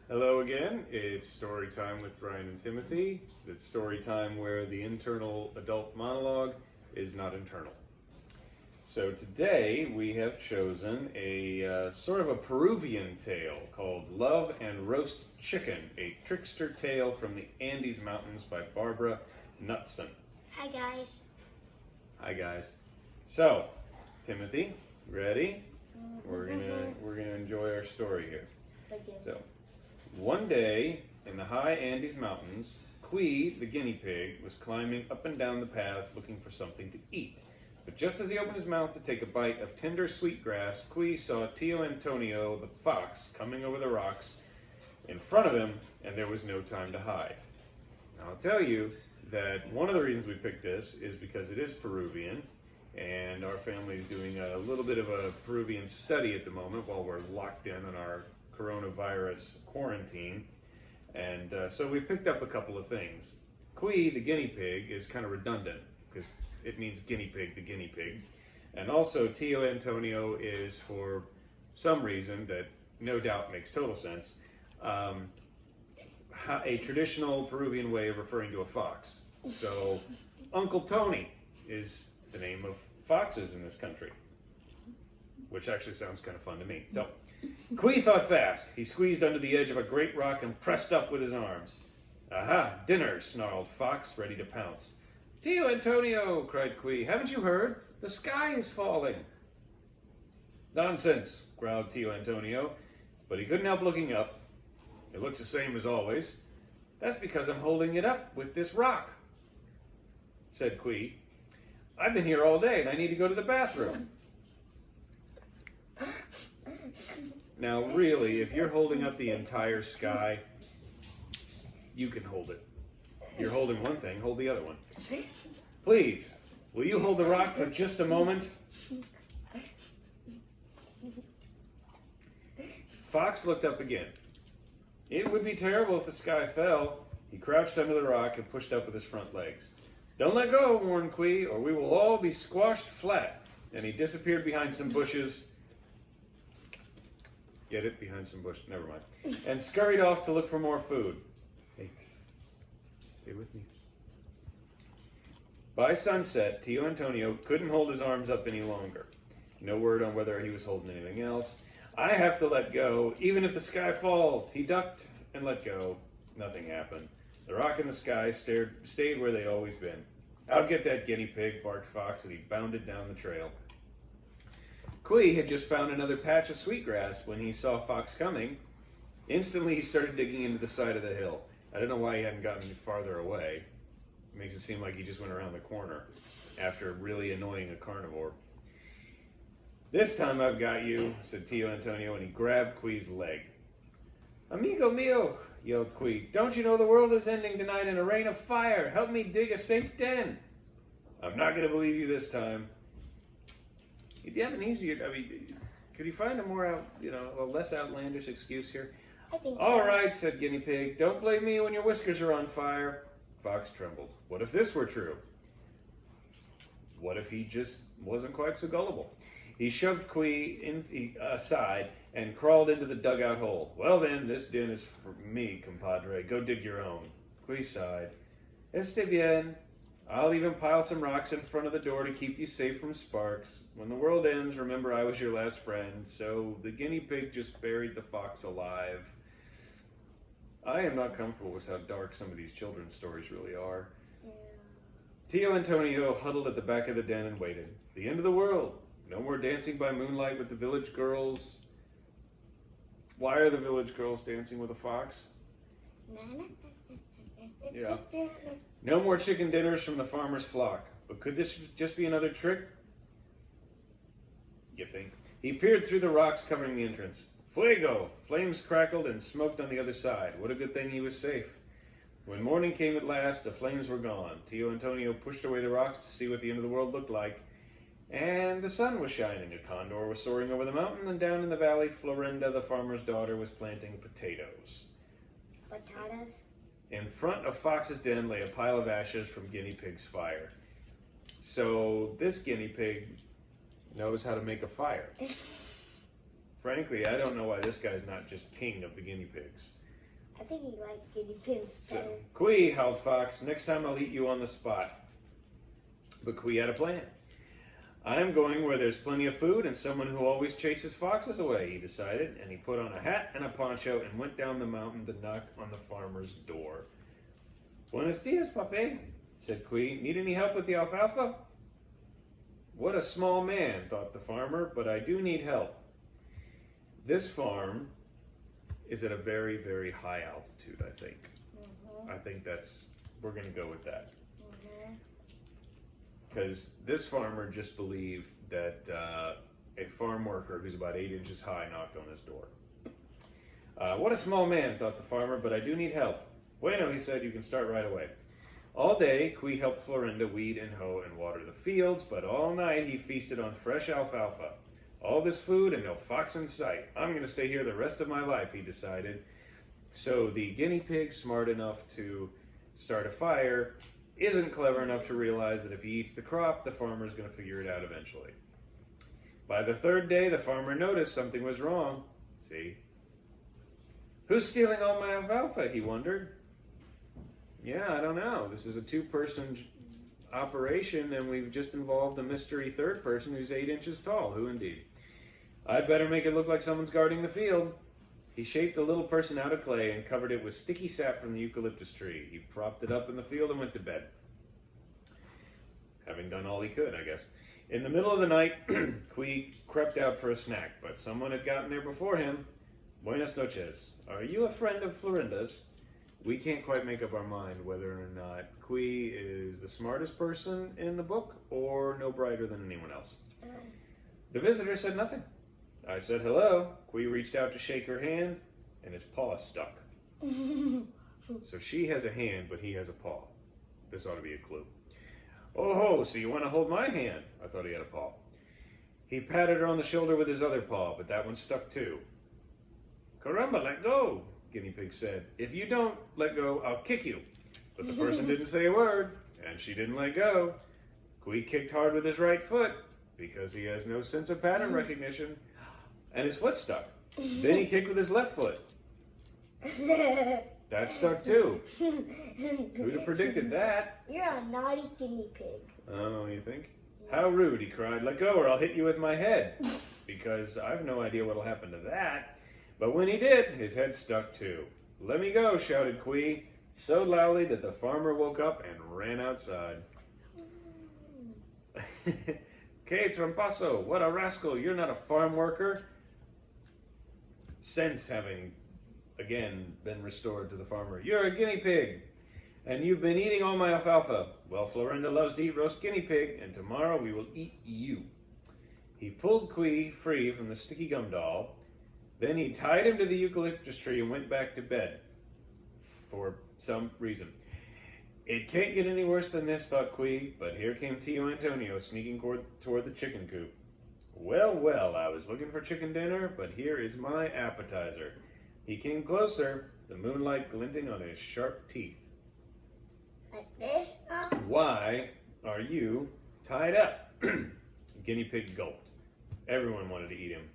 Hello again, it's story time with Ryan and Timothy. It's story time where the internal adult monologue is not internal. So today we have chosen a sort of a Peruvian tale called Love and Roast Chicken, a trickster tale from the Andes Mountains by Barbara Knutson. Hi guys. Hi guys. So, Timothy, ready? We're gonna enjoy our story here. So, one day in the high Andes Mountains, Cui, the guinea pig, was climbing up and down the paths looking for something to eat. But just as he opened his mouth to take a bite of tender sweet grass, Cui saw Tio Antonio, the fox, coming over the rocks in front of him, and there was no time to hide. Now, I'll tell you that one of the reasons we picked this is because it is Peruvian, and our family is doing a little bit of a Peruvian study at the moment while we're locked in on our coronavirus quarantine. And so we picked up a couple of things. Cui, the guinea pig, is kind of redundant because it means guinea pig, the guinea pig. And also Tio Antonio is, for some reason that no doubt makes total sense, a traditional Peruvian way of referring to a fox. So Uncle Tony is the name of foxes in this country, which actually sounds kind of fun to me. So Cui thought fast. He squeezed under the edge of a great rock and pressed up with his arms. Aha, dinner, snarled Fox, ready to pounce. Tio Antonio, cried Cui, haven't you heard? The sky is falling. Nonsense, growled Tio Antonio, but he couldn't help looking up. It looks the same as always. That's because I'm holding it up with this rock, said Cui. I've been here all day and I need to go to the bathroom. Now, really, if you're holding up the entire sky, you can hold it. You're holding one thing, hold the other one. Please, will you hold the rock for just a moment? Fox looked up again. It would be terrible if the sky fell. He crouched under the rock and pushed up with his front legs. Don't let go, warned Cui, or we will all be squashed flat. And he disappeared behind some bushes. Get it? Behind some bushes. Never mind. And scurried off to look for more food. Hey, stay with me. By sunset, Tio Antonio couldn't hold his arms up any longer. No word on whether he was holding anything else. I have to let go, even if the sky falls. He ducked and let go. Nothing happened. The rock and the sky stayed where they'd always been. I'll get that guinea pig, barked Fox, and he bounded down the trail. Cui had just found another patch of sweetgrass when he saw Fox coming. Instantly, he started digging into the side of the hill. I don't know why he hadn't gotten any farther away. It makes it seem like he just went around the corner after really annoying a carnivore. This time I've got you, said Tio Antonio, and he grabbed Cui's leg. Amigo mio, yelled Cui. Don't you know the world is ending tonight in a rain of fire? Help me dig a safe den. I'm not going to believe you this time. Do you have an easier, could you find a more, a less outlandish excuse here? I think All right, said Guinea Pig. Don't blame me when your whiskers are on fire. Fox trembled. What if this were true? What if he just wasn't quite so gullible? He shoved Cui aside and crawled into the dugout hole. Well then, this den is for me, compadre. Go dig your own. Cui sighed. Este bien. I'll even pile some rocks in front of the door to keep you safe from sparks. When the world ends, remember I was your last friend. So the guinea pig just buried the fox alive. I am not comfortable with how dark some of these children's stories really are. Yeah. Tio Antonio huddled at the back of the den and waited. The end of the world. No more dancing by moonlight with the village girls. Why are the village girls dancing with a fox? Yeah. No more chicken dinners from the farmer's flock. But could this just be another trick? You think? He peered through the rocks covering the entrance. Fuego! Flames crackled and smoked on the other side. What a good thing he was safe. When morning came at last, the flames were gone. Tio Antonio pushed away the rocks to see what the end of the world looked like. And the sun was shining. A condor was soaring over the mountain, and down in the valley, Florinda, the farmer's daughter, was planting potatoes. Potatoes? In front of Fox's den lay a pile of ashes from Guinea Pig's fire. So this guinea pig knows how to make a fire. Frankly, I don't know why this guy's not just king of the guinea pigs. I think he likes guinea pigs So, better. Quee, howled Fox, next time I'll eat you on the spot. But Quee had a plan. I'm going where there's plenty of food and someone who always chases foxes away, he decided, and he put on a hat and a poncho and went down the mountain to knock on the farmer's door. Buenos dias, papi, said Quee. Need any help with the alfalfa? What a small man, thought the farmer, but I do need help. This farm is at a very, very high altitude, I think. I think we're going to go with that. Because this farmer just believed that a farm worker who's about 8 inches high knocked on his door. What a small man, thought the farmer, but I do need help. Bueno, he said, you can start right away. All day, Quee helped Florinda weed and hoe and water the fields, but all night he feasted on fresh alfalfa. All this food and no fox in sight. I'm going to stay here the rest of my life, he decided. So the guinea pig, smart enough to start a fire, isn't clever enough to realize that if he eats the crop, the farmer's going to figure it out eventually. By the third day, the farmer noticed something was wrong. See? Who's stealing all my alfalfa, he wondered. Yeah, I don't know. This is a 2-person operation, and we've just involved a mystery third person who's 8 inches tall. Who indeed? I'd better make it look like someone's guarding the field. He shaped the little person out of clay and covered it with sticky sap from the eucalyptus tree. He propped it up in the field and went to bed. Having done all he could, I guess. In the middle of the night, Quee crept out for a snack, but someone had gotten there before him. Buenas noches. Are you a friend of Florinda's? We can't quite make up our mind whether or not Quee is the smartest person in the book or no brighter than anyone else. The visitor said nothing. I said hello. Quee reached out to shake her hand, and his paw stuck. So she has a hand, but he has a paw. This ought to be a clue. Oh ho, so you want to hold my hand? I thought he had a paw. He patted her on the shoulder with his other paw, but that one stuck too. Caramba, let go, Guinea Pig said. If you don't let go, I'll kick you. But the person didn't say a word, and she didn't let go. Quee kicked hard with his right foot, because he has no sense of pattern recognition, and his foot stuck. Then he kicked with his left foot. That stuck too. Who'd have predicted that? You're a naughty guinea pig. Oh, you think? How rude, he cried. Let go or I'll hit you with my head. Because I've no idea what'll happen to that. But when he did, his head stuck too. Let me go, shouted Quee, so loudly that the farmer woke up and ran outside. Que trompazo, what a rascal, you're not a farm worker. Sense having again been restored to the farmer. You're a guinea pig, and you've been eating all my alfalfa. Well, Florinda loves to eat roast guinea pig, and tomorrow we will eat you. He pulled Quee free from the sticky gum doll. Then he tied him to the eucalyptus tree and went back to bed. For some reason. It can't get any worse than this, thought Quee, but here came Tio Antonio sneaking toward the chicken coop. Well, well, I was looking for chicken dinner, but here is my appetizer. He came closer, the moonlight glinting on his sharp teeth. Like this? Why are you tied up? Guinea Pig gulped. Everyone wanted to eat him.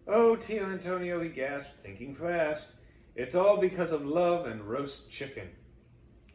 Oh, Tio Antonio, he gasped, thinking fast. It's all because of love and roast chicken.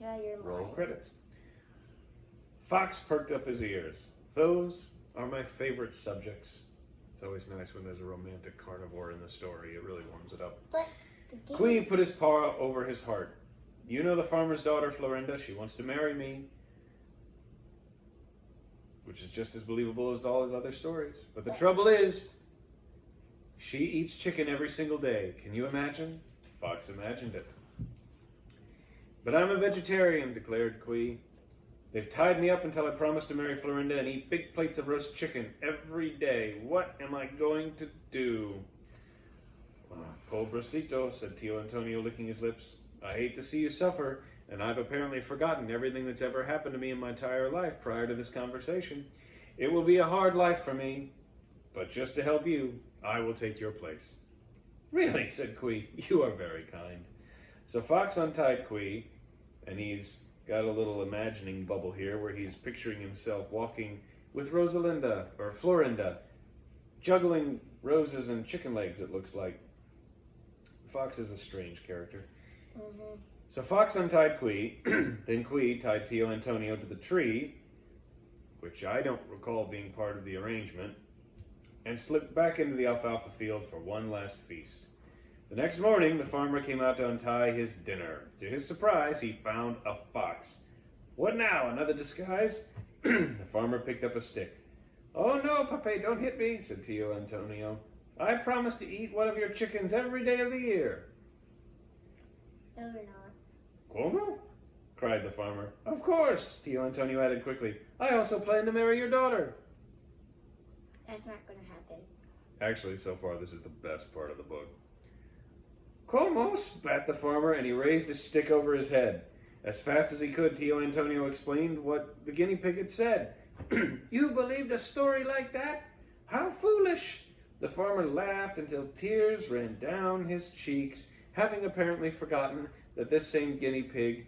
Yeah, you're Roll lying. credits. Fox perked up his ears. Those are my favorite subjects. It's always nice when there's a romantic carnivore in the story. It really warms it up. But the Quee put his paw over his heart. You know the farmer's daughter, Florinda. She wants to marry me. Which is just as believable as all his other stories. But the trouble is, she eats chicken every single day. Can you imagine? Fox imagined it. But I'm a vegetarian, declared Quee. They've tied me up until I promise to marry Florinda and eat big plates of roast chicken every day. What am I going to do? Pobrecito, said Tio Antonio, licking his lips. I hate to see you suffer, and I've apparently forgotten everything that's ever happened to me in my entire life prior to this conversation. It will be a hard life for me, but just to help you, I will take your place. Really, said Quee, you are very kind. So Fox untied Quee, and he's got a little imagining bubble here where he's picturing himself walking with Rosalinda, or Florinda, juggling Roses and chicken legs, it looks like. Fox is a strange character. Mm-hmm. So Fox untied Quee, then Quee tied Tio Antonio to the tree, which I don't recall being part of the arrangement, and slipped back into the alfalfa field for one last feast. The next morning, the farmer came out to untie his dinner. To his surprise, he found a fox. What now, another disguise? The farmer picked up a stick. Oh no, Pape, don't hit me, said Tio Antonio. I promise to eat one of your chickens every day of the year. No, you're not. Como? Cried the farmer. Of course, Tio Antonio added quickly. I also plan to marry your daughter. That's not going to happen. Actually, so far, this is the best part of the book. Como? Spat the farmer, and he raised his stick over his head. As fast as he could, Tio Antonio explained what the guinea pig had said. You believed a story like that? How foolish! The farmer laughed until tears ran down his cheeks, having apparently forgotten that this same guinea pig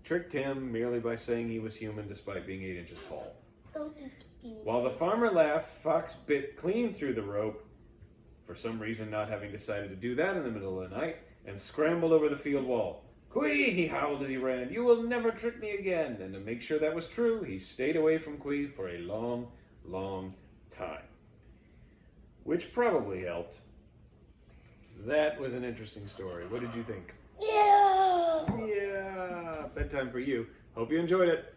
tricked him merely by saying he was human despite being 8 inches tall. Don't eat guinea While the farmer laughed, Fox bit clean through the rope, for some reason not having decided to do that in the middle of the night, and scrambled over the field wall. Quee, he howled as he ran, you will never trick me again. And to make sure that was true, he stayed away from Quee for a long, long time. Which probably helped. That was an interesting story. What did you think? Yeah! Yeah, bedtime for you. Hope you enjoyed it.